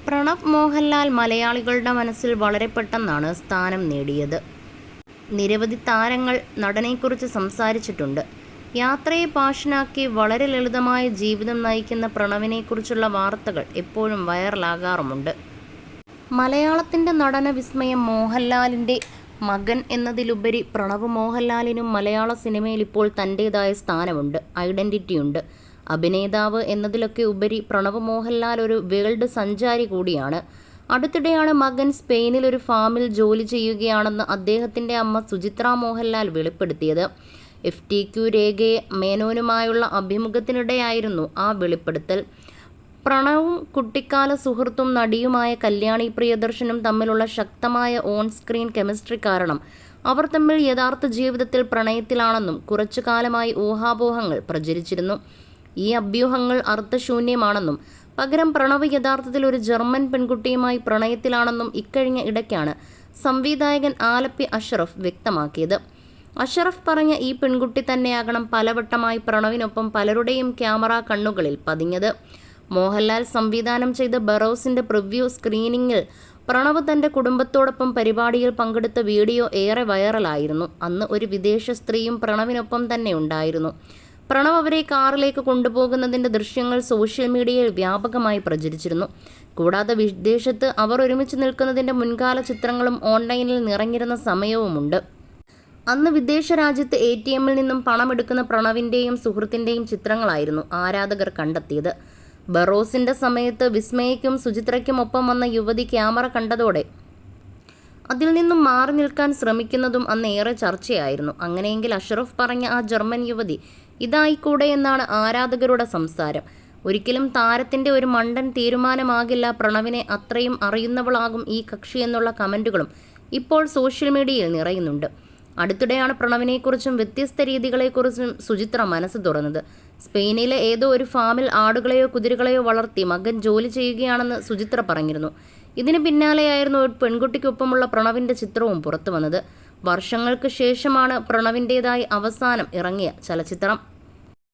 പ്രണവ് മോഹൻലാൽ മലയാളികളുടെ മനസ്സിൽ വളരെ പെട്ടെന്നാണ് സ്ഥാനം നേടിയത്. നിരവധി താരങ്ങൾ നടനെക്കുറിച്ച് സംസാരിച്ചിട്ടുണ്ട്. യാത്രയെ പാഷനാക്കി വളരെ ലളിതമായ ജീവിതം നയിക്കുന്ന പ്രണവിനെക്കുറിച്ചുള്ള വാർത്തകൾ എപ്പോഴും വൈറലാകാറുമുണ്ട്. മലയാളത്തിൻ്റെ നടന വിസ്മയം മോഹൻലാലിൻ്റെ മകൻ എന്നതിലുപരി പ്രണവ് മോഹൻലാലിനും മലയാള സിനിമയിൽ ഇപ്പോൾ തൻ്റേതായ സ്ഥാനമുണ്ട്, ഐഡൻറ്റിറ്റിയുണ്ട്. അഭിനേതാവ് എന്നതിലൊക്കെ ഉപരി പ്രണവ് മോഹൻലാൽ ഒരു വേൾഡ് സഞ്ചാരി കൂടിയാണ്. അടുത്തിടെയാണ് മകൻ സ്പെയിനിൽ ഒരു ഫാമിൽ ജോലി ചെയ്യുകയാണെന്ന് അദ്ദേഹത്തിൻ്റെ അമ്മ സുചിത്ര മോഹൻലാൽ വെളിപ്പെടുത്തിയത്. FTQ രേഖയെ മേനോനുമായുള്ള അഭിമുഖത്തിനിടെയായിരുന്നു ആ വെളിപ്പെടുത്തൽ. പ്രണവും കുട്ടിക്കാല സുഹൃത്തും നടിയുമായ കല്യാണി പ്രിയദർശനും തമ്മിലുള്ള ശക്തമായ ഓൺ സ്ക്രീൻ കെമിസ്ട്രി കാരണം അവർ തമ്മിൽ യഥാർത്ഥ ജീവിതത്തിൽ പ്രണയത്തിലാണെന്നും കുറച്ചു കാലമായി ഊഹാപോഹങ്ങൾ പ്രചരിച്ചിരുന്നു. ഈ അഭ്യൂഹങ്ങൾ അർത്ഥശൂന്യമാണെന്നും പകരം പ്രണവ് യഥാർത്ഥത്തിൽ ഒരു ജർമ്മൻ പെൺകുട്ടിയുമായി പ്രണയത്തിലാണെന്നും ഇക്കഴിഞ്ഞ ഇടയ്ക്കാണ് സംവിധായകൻ ആലപ്പി അഷ്റഫ് വ്യക്തമാക്കിയത്. അഷ്റഫ് പറഞ്ഞ ഈ പെൺകുട്ടി തന്നെയാകണം പലവട്ടമായി പ്രണവിനൊപ്പം പലരുടെയും ക്യാമറ കണ്ണുകളിൽ പതിഞ്ഞത്. മോഹൻലാൽ സംവിധാനം ചെയ്ത ബറോസിൻ്റെ പ്രിവ്യൂ സ്ക്രീനിങ്ങിൽ പ്രണവ് തൻ്റെ കുടുംബത്തോടൊപ്പം പരിപാടിയിൽ പങ്കെടുത്ത വീഡിയോ ഏറെ വൈറലായിരുന്നു. അന്ന് ഒരു വിദേശ സ്ത്രീയും പ്രണവിനൊപ്പം തന്നെ ഉണ്ടായിരുന്നു. പ്രണവ് അവരെ കാറിലേക്ക് കൊണ്ടുപോകുന്നതിൻ്റെ ദൃശ്യങ്ങൾ സോഷ്യൽ മീഡിയയിൽ വ്യാപകമായി പ്രചരിച്ചിരുന്നു. കൂടാതെ വിദേശത്ത് അവർ ഒരുമിച്ച് നിൽക്കുന്നതിൻ്റെ മുൻകാല ചിത്രങ്ങളും ഓൺലൈനിൽ നിറഞ്ഞിരുന്ന സമയവുമുണ്ട്. അന്ന് വിദേശ രാജ്യത്ത് ATMിൽ നിന്നും പണമെടുക്കുന്ന പ്രണവിൻ്റെയും സുഹൃത്തിൻ്റെയും ചിത്രങ്ങളായിരുന്നു ആരാധകർ കണ്ടെത്തിയത്. ബറോസിൻ്റെ സമയത്ത് വിസ്മയയ്ക്കും സുചിത്രയ്ക്കും ഒപ്പം വന്ന യുവതി ക്യാമറ കണ്ടതോടെ അതിൽ നിന്നും മാറി നിൽക്കാൻ ശ്രമിക്കുന്നതും അന്ന് ഏറെ ചർച്ചയായിരുന്നു. അങ്ങനെയെങ്കിൽ അഷ്റഫ് പറഞ്ഞ ആ ജർമ്മൻ യുവതി ഇതായിക്കൂടെ എന്നാണ് ആരാധകരുടെ സംസാരം. ഒരിക്കലും താരത്തിൻ്റെ ഒരു മണ്ടൻ തീരുമാനമാകില്ല പ്രണവിനെ അത്രയും അറിയുന്നവളാകും ഈ കക്ഷി എന്നുള്ള കമൻറ്റുകളും ഇപ്പോൾ സോഷ്യൽ മീഡിയയിൽ നിറയുന്നുണ്ട്. അടുത്തിടെയാണ് പ്രണവിനെക്കുറിച്ചും വ്യത്യസ്ത രീതികളെക്കുറിച്ചും സുചിത്ര മനസ്സ് തുറന്നത്. സ്പെയിനിലെ ഏതോ ഒരു ഫാമിൽ ആടുകളെയോ കുതിരകളെയോ വളർത്തി മകൻ ജോലി ചെയ്യുകയാണെന്ന് സുചിത്ര പറഞ്ഞിരുന്നു. ഇതിന് പിന്നാലെയായിരുന്നു ഒരു പെൺകുട്ടിക്കൊപ്പമുള്ള പ്രണവിൻ്റെ ചിത്രവും പുറത്തു വന്നത്. വർഷങ്ങൾക്ക് ശേഷമാണ് പ്രണവിൻ്റേതായി അവസാനം ഇറങ്ങിയ ചലച്ചിത്രം.